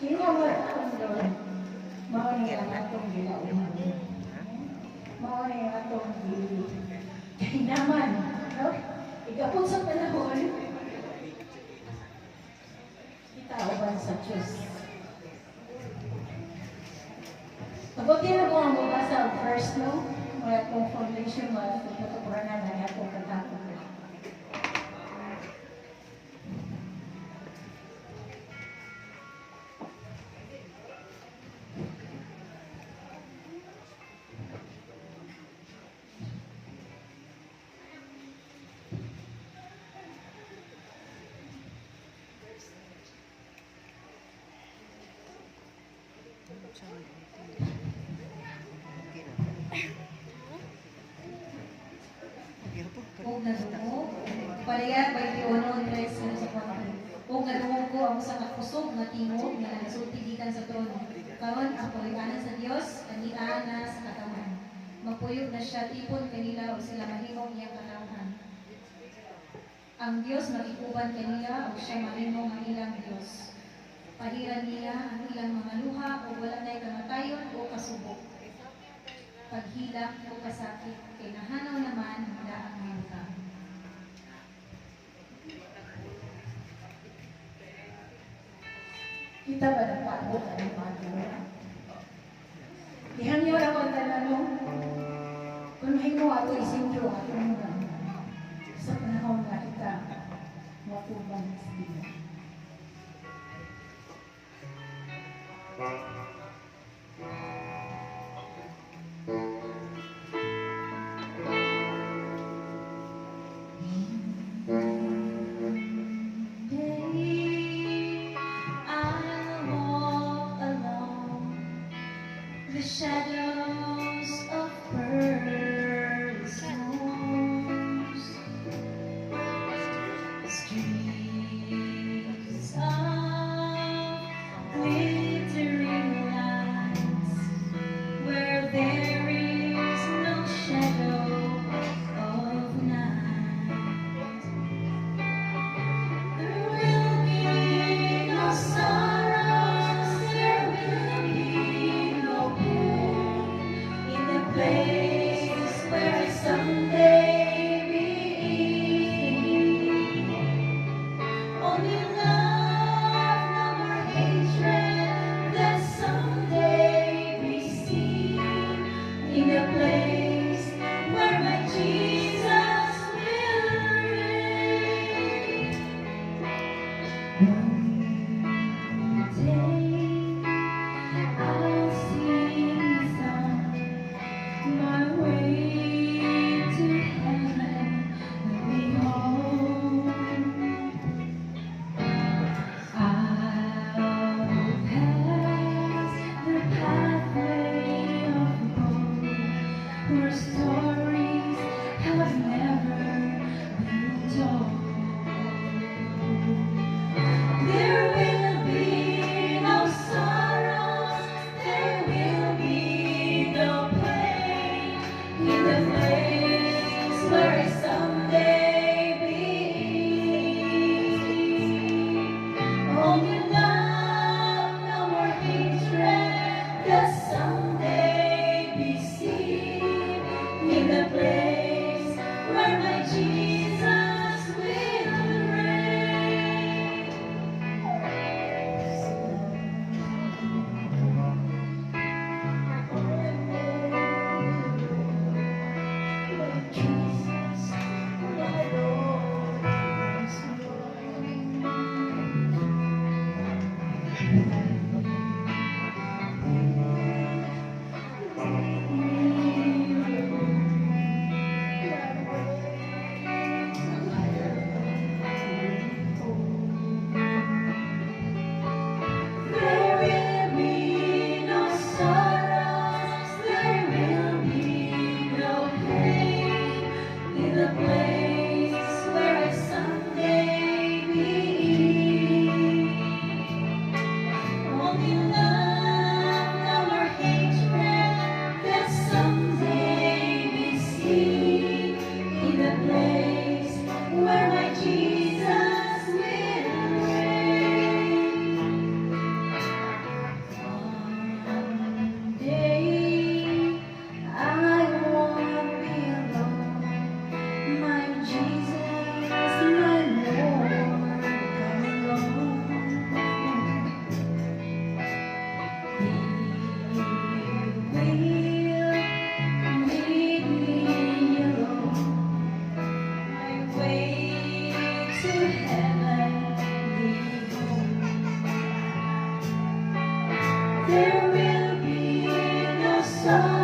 Kinawat ang Lord. Mauni ang atong gilauman. Mauni ang atong kainaman. No? Igapon sa panahon, kita uban sa Diyos. Mabuti na po ang mabasa ang first, no? Mga itong foundation, mga pagpapuranan na itong katapos. Kung nadungog, palaya 21:13 sa pangkat. Kung nadungog ko ang usa ka kusog nga tingog nga nagsulti gikan sa trono. Karon ang pagikanan sa Dios kaniya na sa katawan. Magpuyog na siya tipon kanila o sila mahimong iyang katawan. Ang Dios magikuban kanila o siya mahimong ang ilang Dios. Pahiran niya ang ilang mga luha o wala na'y kamatayon o kasubok. Paghilak o kasakit, kay nahanaw naman mula ang mga tao. Kita ba na paabot ang mga gano'n? Ihangyo na ko ang tanong, kung mahimo ato isintro atong mga sa panahon na kita matubang sa Diyos. The shadows of pearly snows, streets of glittering lights, where there is no shadow of night. There will be no sorrows, there will be no in the place where someday be. Only love, no more hatred, that someday be seen. In the place where my Jesus will reign. One day I'll sing a song, my way to heaven will be home. I'll pass the pathway of gold, where stories have never been told. There will be no sorrows, there will be no pain, in the place where I someday be. Only love, no more hatred, that someday be seen. In the place where my Jesus will reign. Jesus, my Lord, is There will be no sorrows, there will be no pain, in the place where I someday be. There will be no sorrow.